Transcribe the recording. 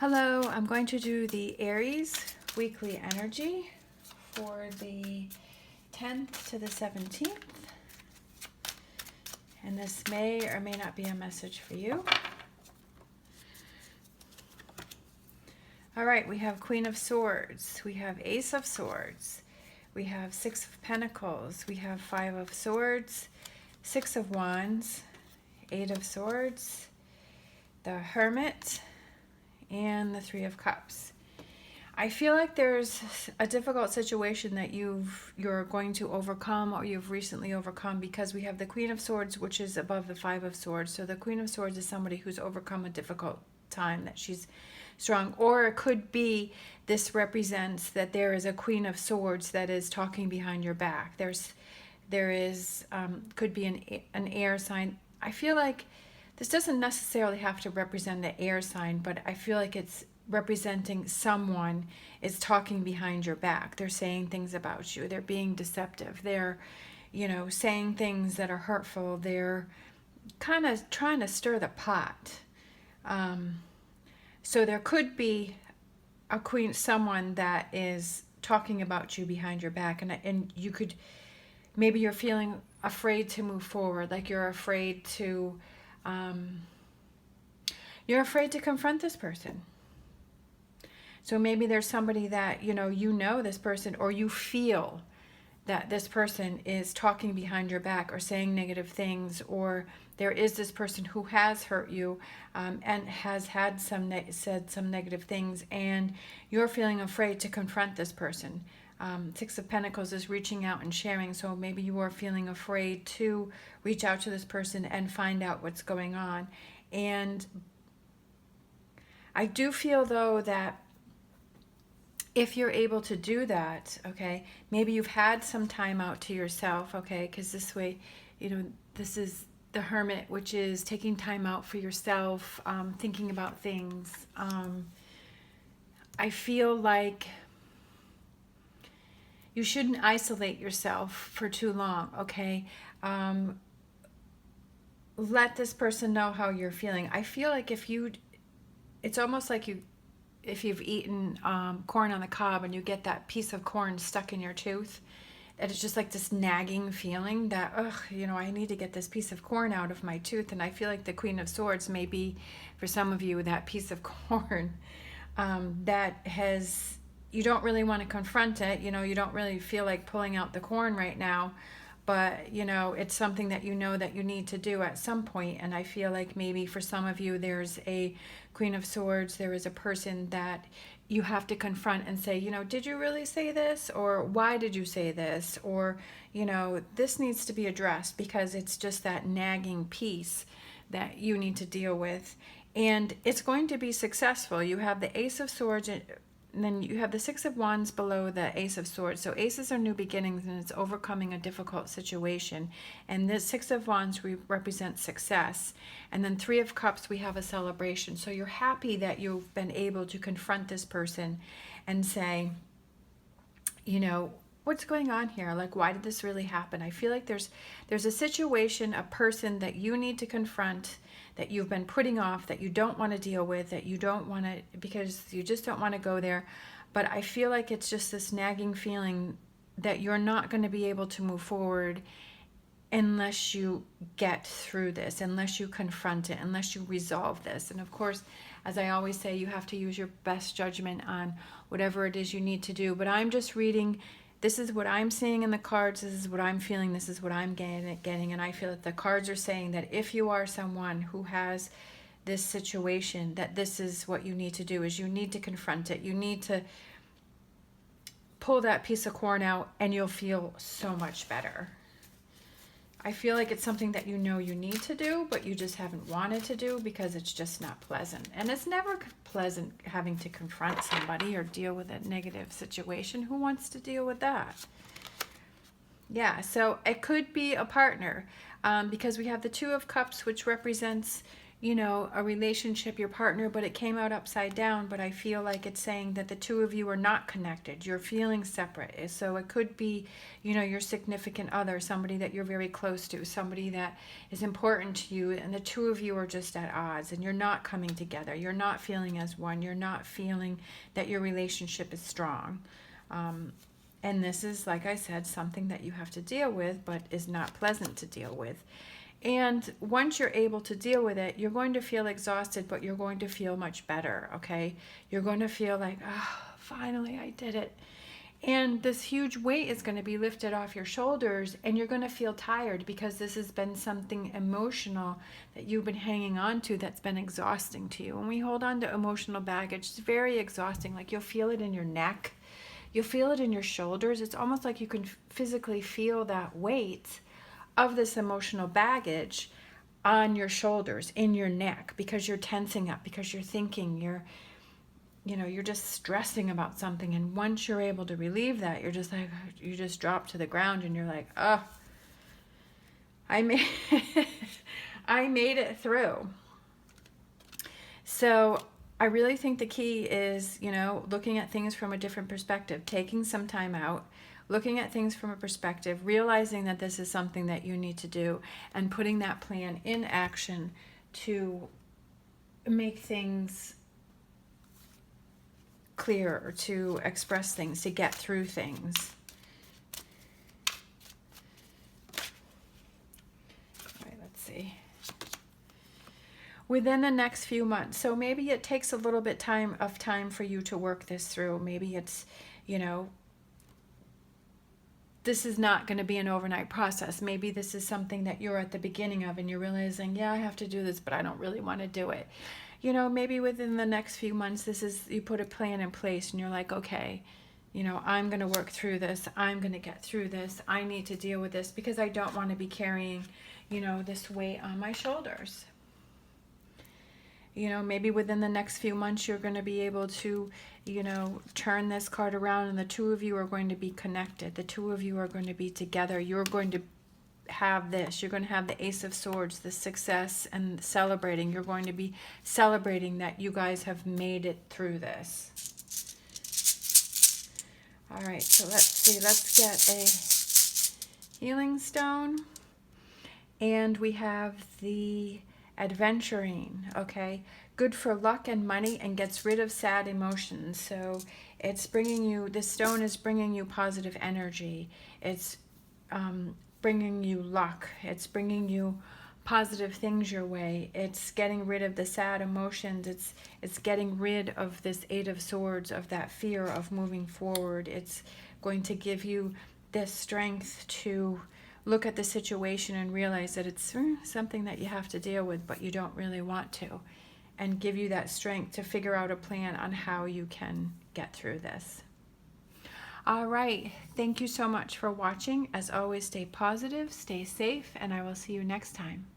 Hello, I'm going to do the Aries weekly energy for the 10th to the 17th. And this may or may not be a message for you. All right, we have Queen of Swords, we have Ace of Swords, we have Six of Pentacles, we have Five of Swords, Six of Wands, Eight of Swords, the Hermit, and the Three of Cups. I feel like there's a difficult situation that you're going to overcome, or you've recently overcome, because we have the Queen of Swords, which is above the Five of Swords. So the Queen of Swords is somebody who's overcome a difficult time, that she's strong. Or it could be this represents that there is a Queen of Swords that is talking behind your back. There is could be an air sign. I feel like this doesn't necessarily have to represent the air sign, but I feel like it's representing someone is talking behind your back. They're saying things about you. They're being deceptive. They're, saying things that are hurtful. They're kind of trying to stir the pot. So there could be someone that is talking about you behind your back, and you could, maybe you're feeling afraid to move forward, like you're afraid to confront this person. So maybe there's somebody that, you know this person, or you feel that this person is talking behind your back or saying negative things, or there is this person who has hurt you and has had said some negative things, and you're feeling afraid to confront this person. Six of Pentacles is reaching out and sharing, so maybe you are feeling afraid to reach out to this person and find out what's going on. And I do feel, though, that if you're able to do that, okay, maybe you've had some time out to yourself, okay, because this way, this is the Hermit, which is taking time out for yourself, thinking about things. I feel like you shouldn't isolate yourself for too long, okay? Let this person know how you're feeling. I feel like it's almost like if you've eaten corn on the cob and you get that piece of corn stuck in your tooth, and it's just like this nagging feeling that, I need to get this piece of corn out of my tooth. And I feel like the Queen of Swords may be, for some of you, that piece of corn you don't really want to confront it. You don't really feel like pulling out the corn right now, but it's something that that you need to do at some point. And I feel like maybe for some of you, there's a Queen of Swords, there is a person that you have to confront and say, did you really say this? Or why did you say this? Or, this needs to be addressed, because it's just that nagging piece that you need to deal with. And it's going to be successful. You have the Ace of Swords, and then you have the Six of Wands below the Ace of Swords. So aces are new beginnings, and it's overcoming a difficult situation. And the Six of Wands represents success. And then Three of Cups, we have a celebration. So you're happy that you've been able to confront this person and say, what's going on here? Like, why did this really happen? I feel like there's a situation, a person that you need to confront, that you've been putting off, that you don't want to deal with, that you don't want to, because you just don't want to go there. But I feel like it's just this nagging feeling that you're not going to be able to move forward unless you get through this, unless you confront it, unless you resolve this. And of course, as I always say, you have to use your best judgment on whatever it is you need to do. But I'm just reading, this is what I'm seeing in the cards, this is what I'm feeling, this is what I'm getting, and I feel that the cards are saying that if you are someone who has this situation, that this is what you need to do, is you need to confront it. You need to pull that piece of corn out, and you'll feel so much better. I feel like it's something that you need to do, but you just haven't wanted to do because it's just not pleasant. And it's never pleasant having to confront somebody or deal with a negative situation. Who wants to deal with that? Yeah, so it could be a partner, because we have the Two of Cups, which represents, a relationship, your partner, but it came out upside down. But I feel like it's saying that the two of you are not connected. You're feeling separate. So it could be, your significant other, somebody that you're very close to, somebody that is important to you, and the two of you are just at odds, and you're not coming together. You're not feeling as one. You're not feeling that your relationship is strong. And this is, like I said, something that you have to deal with, but is not pleasant to deal with. And once you're able to deal with it, you're going to feel exhausted, but you're going to feel much better, okay? You're going to feel like, oh, finally I did it. And this huge weight is going to be lifted off your shoulders, and you're going to feel tired because this has been something emotional that you've been hanging on to that's been exhausting to you. When we hold on to emotional baggage, it's very exhausting. Like, you'll feel it in your neck. You'll feel it in your shoulders. It's almost like you can physically feel that weight of this emotional baggage on your shoulders, in your neck, because you're tensing up, because you're thinking, you're just stressing about something. And once you're able to relieve that, you're just like, you just drop to the ground and you're like, oh, I made it through. So I really think the key is, looking at things from a different perspective, taking some time out, looking at things from a perspective, realizing that this is something that you need to do, and putting that plan in action to make things clearer, to express things, to get through things. All right, let's see. Within the next few months. So maybe it takes a little bit of time for you to work this through. Maybe it's, this is not going to be an overnight process. Maybe this is something that you're at the beginning of and you're realizing, yeah, I have to do this, but I don't really want to do it. Maybe within the next few months, you put a plan in place and you're like, okay, I'm going to work through this. I'm going to get through this. I need to deal with this because I don't want to be carrying, this weight on my shoulders. Maybe within the next few months, you're going to be able to, turn this card around, and the two of you are going to be connected. The two of you are going to be together. You're going to have this. You're going to have the Ace of Swords, the success, and celebrating. You're going to be celebrating that you guys have made it through this. All right, so let's see. Let's get a healing stone. And we have the adventuring, okay? Good for luck and money, and gets rid of sad emotions. So it's bringing you, this stone is bringing you positive energy. It's bringing you luck. It's bringing you positive things your way. It's getting rid of the sad emotions. It's getting rid of this Eight of Swords, of that fear of moving forward. It's going to give you this strength to look at the situation and realize that it's something that you have to deal with, but you don't really want to, and give you that strength to figure out a plan on how you can get through this. All right. Thank you so much for watching. As always, stay positive, stay safe, and I will see you next time.